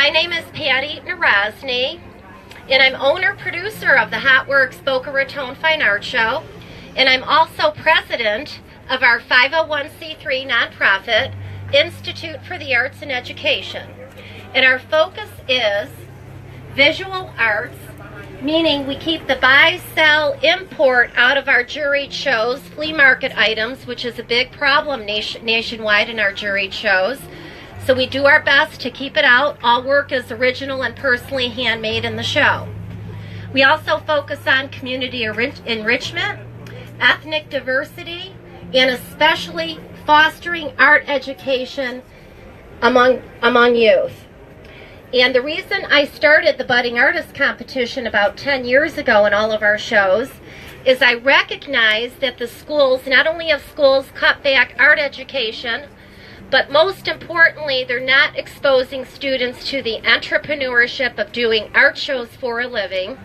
My name is Patty Narosny, and I'm owner-producer of the Hotworks Boca Raton Fine Art Show, and I'm also president of our 501c3 nonprofit, Institute for the Arts and Education. And our focus is visual arts, meaning we keep the buy, sell, import out of our juried shows, flea market items, which is a big problem nationwide in our juried shows. So we do our best to keep it out. All work is original and personally handmade in the show. We also focus on community enrichment, ethnic diversity, and especially fostering art education among youth. And the reason I started the Budding Artist Competition about 10 years ago in all of our shows is I recognize that the schools, not only have schools cut back art education, but most importantly, they're not exposing students to the entrepreneurship of doing art shows for a living,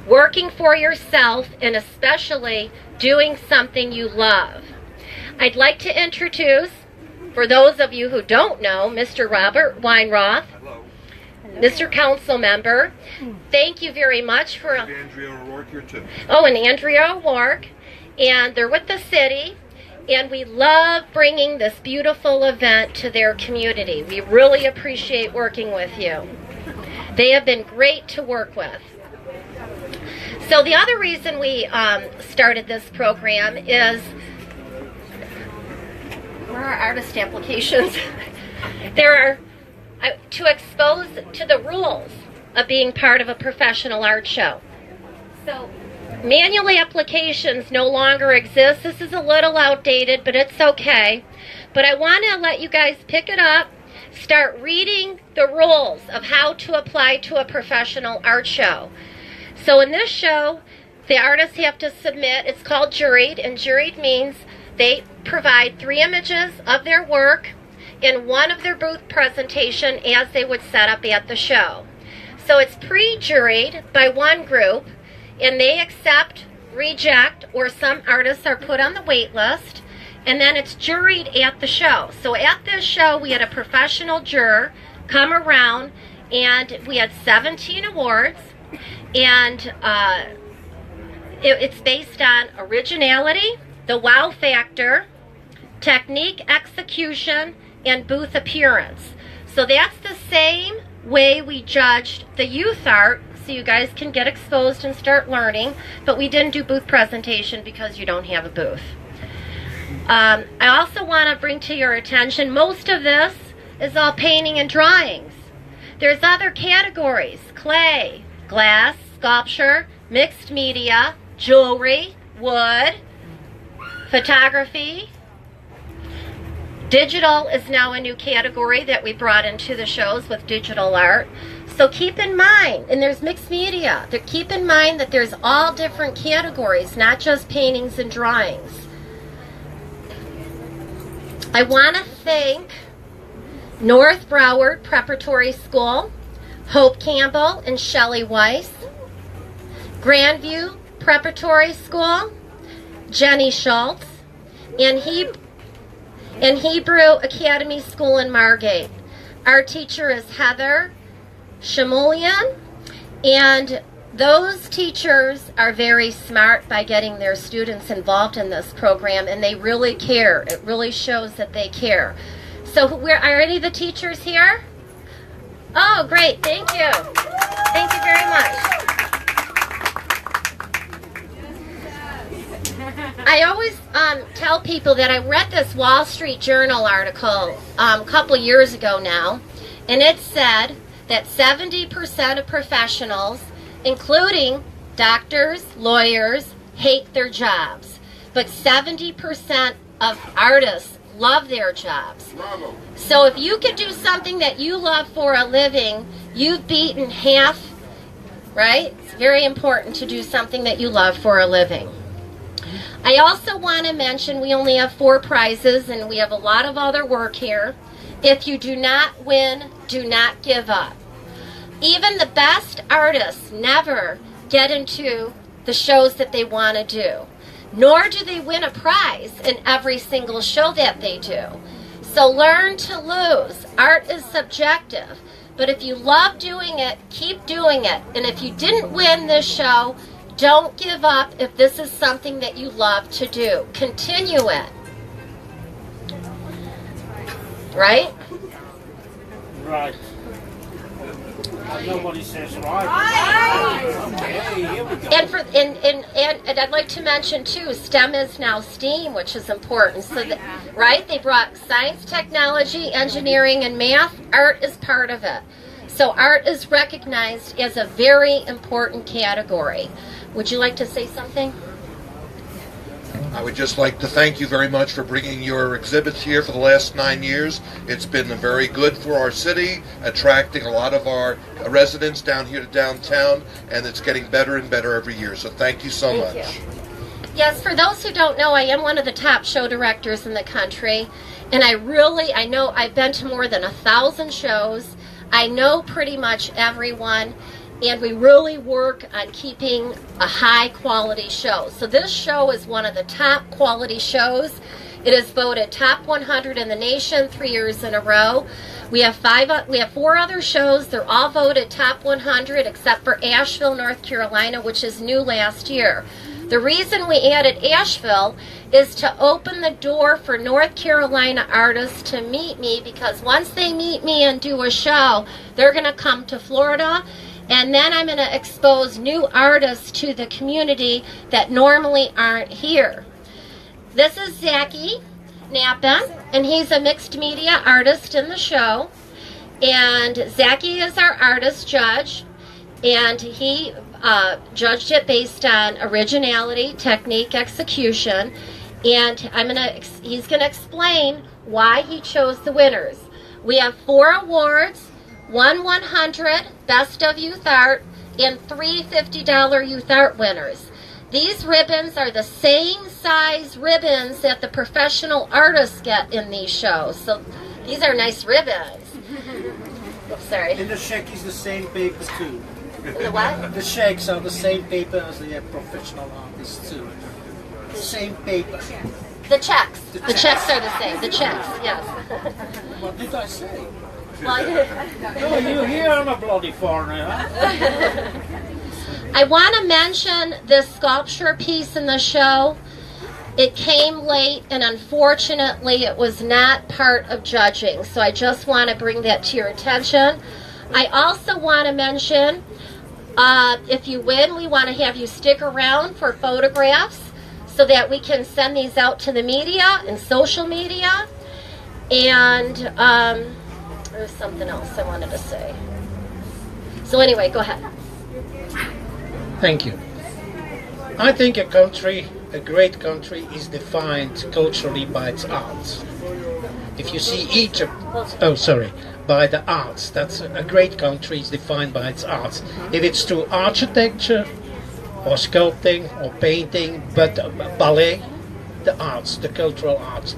working for yourself, and especially doing something you love. I'd like to introduce, for those of you who don't know, Mr. Robert Weinroth. Hello. Mr. Council Member. Thank you very much for... Andrea O'Rourke here too. Oh, and Andrea O'Rourke. And they're with the city. And we love bringing this beautiful event to their community. We really appreciate working with you. They have been great to work with. So the other reason we started this program is, where are artist applications? There are, to expose to the rules of being part of a professional art show. So manual applications no longer exist. This is a little outdated, but it's okay. But I want to let you guys pick it up, start reading the rules of how to apply to a professional art show. So in this show, the artists have to submit, it's called juried, and juried means they provide 3 images of their work in one of their booth presentation as they would set up at the show. So it's pre-juried by one group, and they accept, reject, or some artists are put on the wait list, and then it's juried at the show. So at this show, we had a professional juror come around, and we had 17 awards, and it's based on originality, the wow factor, technique, execution, and booth appearance. So that's the same way we judged the youth art, so you guys can get exposed and start learning, but we didn't do booth presentation because you don't have a booth. I also want to bring to your attention, most of this is all painting and drawings. There's other categories: clay, glass, sculpture, mixed media, jewelry, wood, photography. Digital is now a new category that we brought into the shows with digital art. So keep in mind, and there's mixed media, keep in mind that there's all different categories, not just paintings and drawings. I want to thank North Broward Preparatory School, Hope Campbell and Shelley Weiss, Grandview Preparatory School, Jenny Schultz, and Hebrew Academy School in Margate. Our teacher is Heather Shamulian, and those teachers are very smart by getting their students involved in this program, and they really care. It really shows that they care. So are any of the teachers here? Oh, great. Thank you. Thank you very much. I always tell people that I read this Wall Street Journal article a couple years ago now, and it said that 70% of professionals, including doctors, lawyers, hate their jobs, but 70% of artists love their jobs. Bravo. So if you could do something that you love for a living, you've beaten half, right? It's very important to do something that you love for a living. I also want to mention we only have 4 prizes, and we have a lot of other work here. If you do not win, do not give up. Even the best artists never get into the shows that they want to do, nor do they win a prize in every single show that they do. So learn to lose. Art is subjective. But if you love doing it, keep doing it. And if you didn't win this show, don't give up if this is something that you love to do. Continue it. Right? Right. Nobody says right. Okay, here we go. And I'd like to mention too, STEM is now STEAM, which is important. So that, right, they brought science, technology, engineering, and math. Art is part of it. So art is recognized as a very important category. Would you like to say something? I would just like to thank you very much for bringing your exhibits here for the last 9 years. It's been very good for our city, attracting a lot of our residents down here to downtown, and it's getting better and better every year. So thank you so much. Thank you. Yes, for those who don't know, I am one of the top show directors in the country, and I know I've been to more than 1,000 shows. I know pretty much everyone. And we really work on keeping a high quality show. So this show is one of the top quality shows. It is voted top 100 in the nation 3 years in a row. We have 4 other shows. They're all voted top 100 except for Asheville, North Carolina, which is new last year. The reason we added Asheville is to open the door for North Carolina artists to meet me, because once they meet me and do a show, they're going to come to Florida. And then I'm going to expose new artists to the community that normally aren't here. This is Zachy Knappen, and he's a mixed media artist in the show. And Zachy is our artist judge, and he judged it based on originality, technique, execution. And he's going to explain why he chose the winners. We have 4 awards. 100 Best of Youth Art, and 3 $50 Youth Art winners. These ribbons are the same size ribbons that the professional artists get in these shows. So these are nice ribbons. Oops, sorry. And the check is the same paper too. The what? The checks are the same paper as the professional artists too. The same paper. The checks. The checks are the same. The checks, yes. What did I say? Well, Oh, you here? I'm a bloody foreigner, huh? I want to mention this sculpture piece in the show. It came late, and unfortunately it was not part of judging, so I just want to bring that to your attention. I also want to mention, if you win, we want to have you stick around for photographs so that we can send these out to the media and social media. And there's something else I wanted to say. So anyway, go ahead. Thank you. I think a great country is defined culturally by its arts. If you see Egypt, by the arts, that's a great country is defined by its arts. If it's through architecture or sculpting or painting, but ballet, the arts, the cultural arts.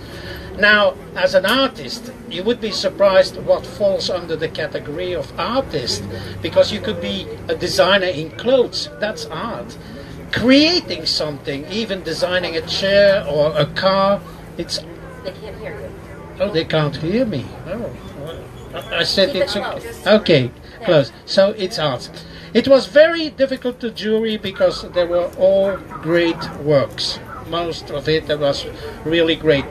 Now, as an artist, you would be surprised what falls under the category of artist, because you could be a designer in clothes, that's art. Creating something, even designing a chair or a car, it's... They can't hear you. Oh, they can't hear me. Oh, I said Keep it it's close. okay, close. So it's art. It was very difficult to jury because they were all great works. Most of it was really great.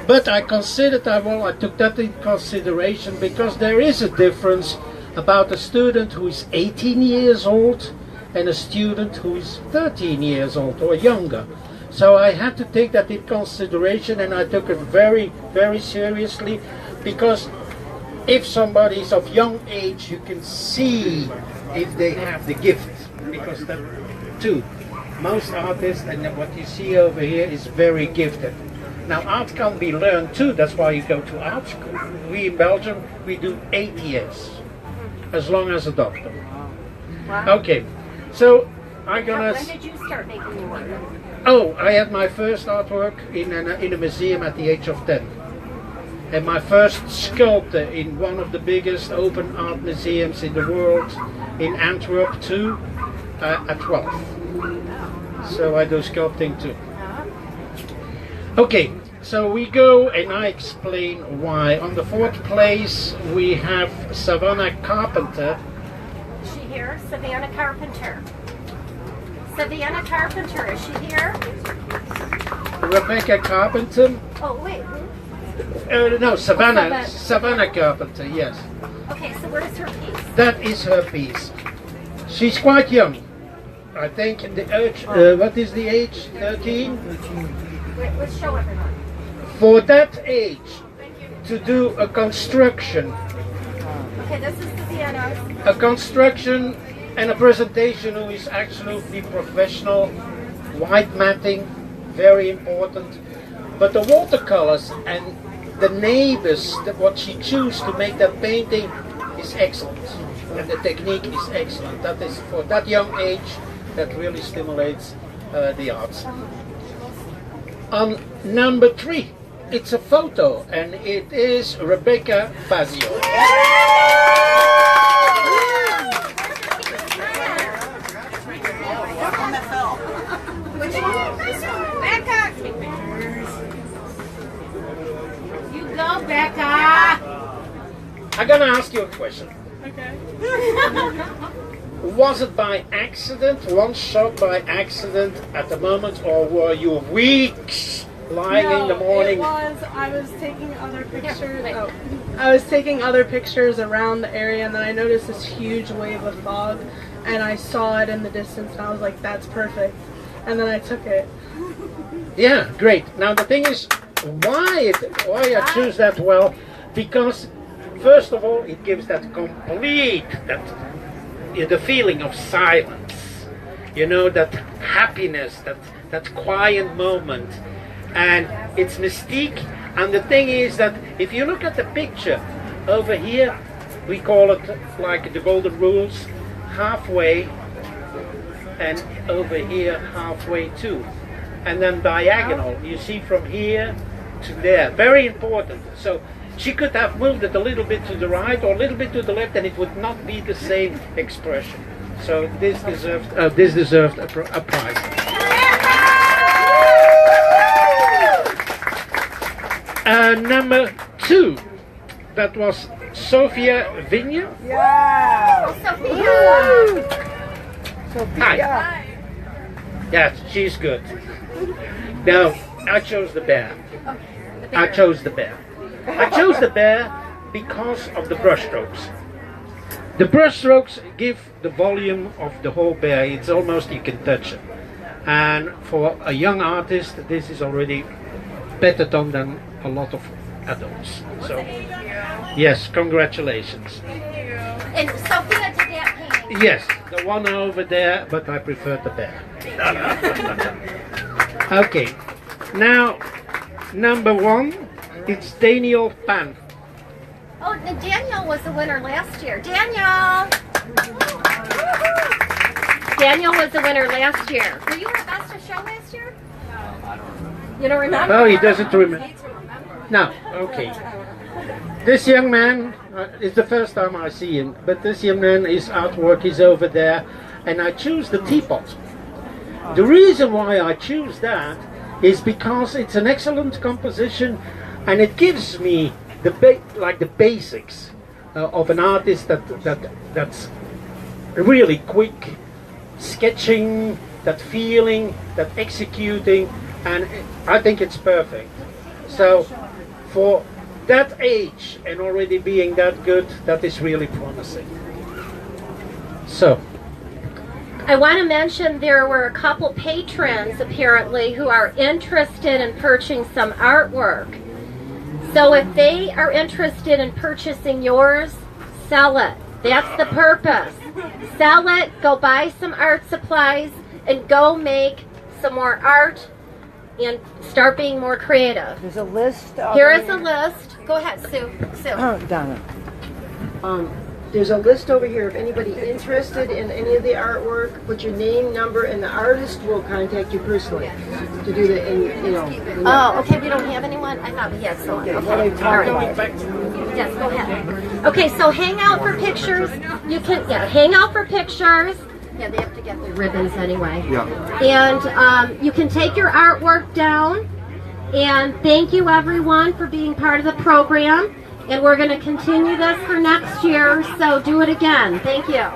But I considered I took that in consideration because there is a difference about a student who is 18 years old and a student who is 13 years old or younger. So I had to take that in consideration, and I took it very, very seriously, because if somebody is of young age, you can see if they have the gift, because that too. Most artists, and what you see over here, is very gifted. Now, art can be learned too. That's why you go to art school. We in Belgium, we do 8 years, as long as a doctor. Wow. Okay, so I'm gonna... When did you start making your work? Oh, I had my first artwork in a museum at the age of 10. And my first sculptor in one of the biggest open art museums in the world, in Antwerp too, at 12. So I do sculpting too. Okay, So we go and I explain why. On the 4th place we have Savannah Carpenter. Is she here? Savannah Carpenter. Savannah Carpenter, is she here? Rebecca Carpenter. Oh, wait. No, Savannah. Savannah. Savannah Carpenter, yes. Okay, so where's her piece? That is her piece. She's quite young. I think the age, what is the age? 13? Wait, let's show everyone. For that age, to do a construction, Okay, this is Savannah. a construction and a presentation who is absolutely professional, white matting, very important. But the watercolors and the neighbors, what she chose to make that painting is excellent. And the technique is excellent. That is for that young age, that really stimulates the arts. On number 3, it's a photo, and it is Rebecca Fazio. Becca! You go, Becca! I'm gonna ask you a question. Okay. Was it by accident, one shot by accident at the moment, or were you weeks lying in the morning? I was taking other pictures. Oh, I was taking other pictures around the area, and then I noticed this huge wave of fog, and I saw it in the distance, and I was like, "That's perfect." And then I took it. Yeah, great. Now the thing is, why I choose that? Well, because first of all, it gives that the feeling of silence. You know, that happiness, that quiet moment, and it's mystique. And the thing is that if you look at the picture over here, we call it like the golden rules, halfway, and over here halfway too, and then diagonal. You see from here to there. Very important. So she could have moved it a little bit to the right or a little bit to the left, and it would not be the same expression. So this deserved a prize. Number 2, that was Sophia Vigne. Yeah. Sophia! Hi. Yes, she's good. Now, I chose the bear. I chose the bear. I chose the bear because of the brushstrokes. The brushstrokes give the volume of the whole bear. It's almost you can touch it. And for a young artist, this is already better done than a lot of adults. So, yes, congratulations. And Sophia did that painting. Yes, the one over there, but I prefer the bear. Okay, now number 1, it's Daniel Pan. Oh, and Daniel was the winner last year. Daniel! Daniel was the winner last year. Were you at Best of Show last year? No, I don't remember. You don't remember? Oh, he doesn't remember. No, okay. This young man, it's the first time I see him, but this young man, his artwork is over there, and I choose the teapot. The reason why I choose that is because it's an excellent composition, and it gives me the basics of an artist that's really quick, sketching, that feeling, that executing, and I think it's perfect. So for that age and already being that good, that is really promising. So I want to mention there were a couple patrons apparently who are interested in purchasing some artwork. So if they are interested in purchasing yours, sell it. That's the purpose. Sell it, go buy some art supplies, and go make some more art and start being more creative. There's a list. Here is a list. Go ahead, Sue. Sue. Oh, Donna. There's a list over here. If anybody interested in any of the artwork, put your name, number, and the artist will contact you personally to do the, Oh, okay, we don't have anyone? I thought we had someone. Okay, all right. Yes, go ahead. Okay, so hang out for pictures. You can, hang out for pictures. Yeah, they have to get the ribbons anyway. Yeah. And you can take your artwork down And thank you everyone for being part of the program. And we're going to continue this for next year, so do it again. Thank you.